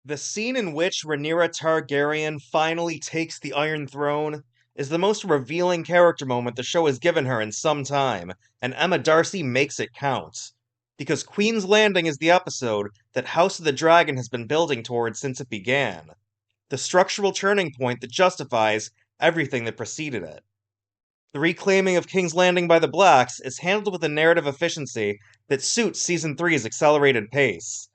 The scene in which Rhaenyra Targaryen finally takes the Iron Throne is the most revealing character moment the show has given her in some time, and Emma Darcy makes it count. Because Queen's Landing is the episode that House of the Dragon has been building towards since it began, the structural turning point that justifies everything that preceded it. The reclaiming of King's Landing by the Blacks is handled with a narrative efficiency that suits Season three's accelerated pace.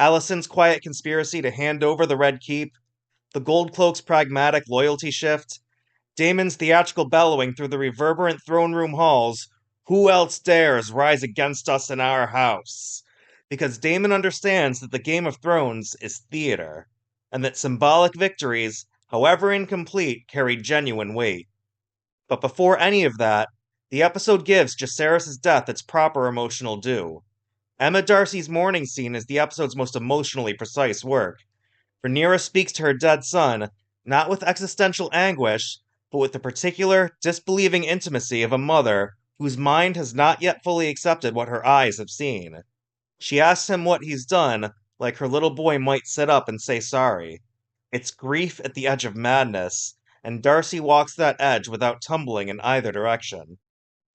Alicent's quiet conspiracy to hand over the Red Keep, the Goldcloak's pragmatic loyalty shift, Daemon's theatrical bellowing through the reverberant throne room halls, "Who else dares rise against us in our house?" Because Daemon understands that the Game of Thrones is theater, and that symbolic victories, however incomplete, carry genuine weight. But before any of that, the episode gives Jacaerys' death its proper emotional due. Emma Darcy's mourning scene is the episode's most emotionally precise work. Rhaenyra speaks to her dead son, not with existential anguish, but with the particular, disbelieving intimacy of a mother whose mind has not yet fully accepted what her eyes have seen. She asks him what he's done, like her little boy might sit up and say sorry. It's grief at the edge of madness, and Darcy walks that edge without tumbling in either direction.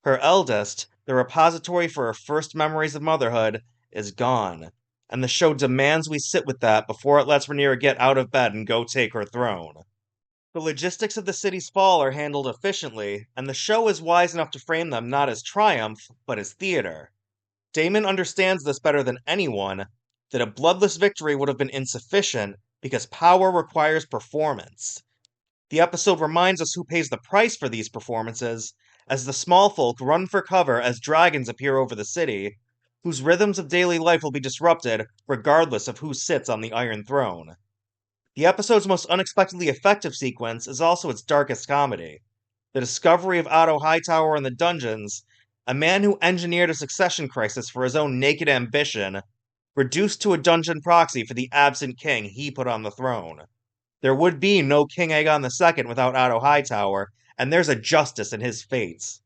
Her eldest, the repository for her first memories of motherhood, is gone, and the show demands we sit with that before it lets Rhaenyra get out of bed and go take her throne. The logistics of the city's fall are handled efficiently, and the show is wise enough to frame them not as triumph, but as theater. Daemon understands this better than anyone, that a bloodless victory would have been insufficient because power requires performance. The episode reminds us who pays the price for these performances, as the small folk run for cover as dragons appear over the city, whose rhythms of daily life will be disrupted regardless of who sits on the Iron Throne. The episode's most unexpectedly effective sequence is also its darkest comedy. The discovery of Otto Hightower in the dungeons, a man who engineered a succession crisis for his own naked ambition, reduced to a dungeon proxy for the absent king he put on the throne. There would be no King Aegon II without Otto Hightower, and there's a justice in his fates.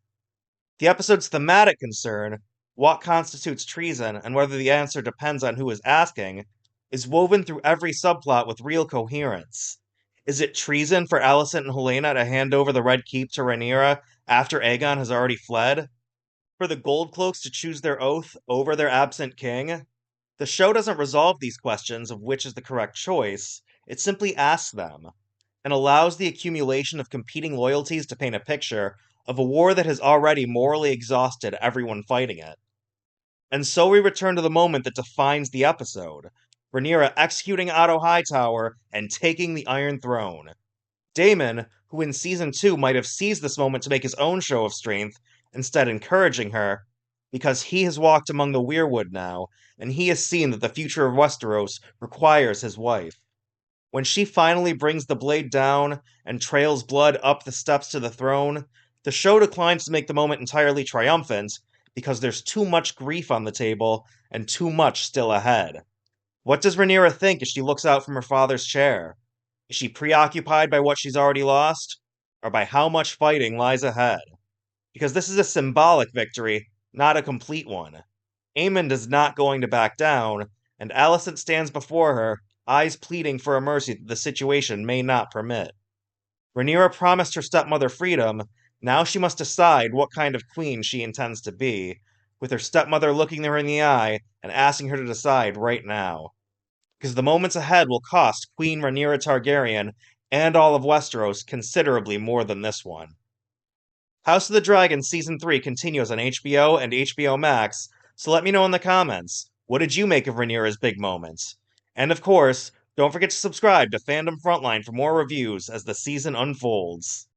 The episode's thematic concern, what constitutes treason and whether the answer depends on who is asking, is woven through every subplot with real coherence. Is it treason for Alicent and Helena to hand over the Red Keep to Rhaenyra after Aegon has already fled? For the Goldcloaks to choose their oath over their absent king? The show doesn't resolve these questions of which is the correct choice, it simply asks them, and allows the accumulation of competing loyalties to paint a picture of a war that has already morally exhausted everyone fighting it. And so we return to the moment that defines the episode, Rhaenyra executing Otto Hightower and taking the Iron Throne. Daemon, who in Season 2 might have seized this moment to make his own show of strength, instead encouraging her, because he has walked among the weirwood now, and he has seen that the future of Westeros requires his wife. When she finally brings the blade down and trails blood up the steps to the throne, the show declines to make the moment entirely triumphant because there's too much grief on the table and too much still ahead. What does Rhaenyra think as she looks out from her father's chair? Is she preoccupied by what she's already lost, or by how much fighting lies ahead? Because this is a symbolic victory, not a complete one. Aemond is not going to back down, and Alicent stands before her, eyes pleading for a mercy that the situation may not permit. Rhaenyra promised her stepmother freedom, now she must decide what kind of queen she intends to be, with her stepmother looking her in the eye and asking her to decide right now. Because the moments ahead will cost Queen Rhaenyra Targaryen and all of Westeros considerably more than this one. House of the Dragon Season 3 continues on HBO and HBO Max, so let me know in the comments, what did you make of Rhaenyra's big moments? And of course, don't forget to subscribe to Fandom Frontline for more reviews as the season unfolds.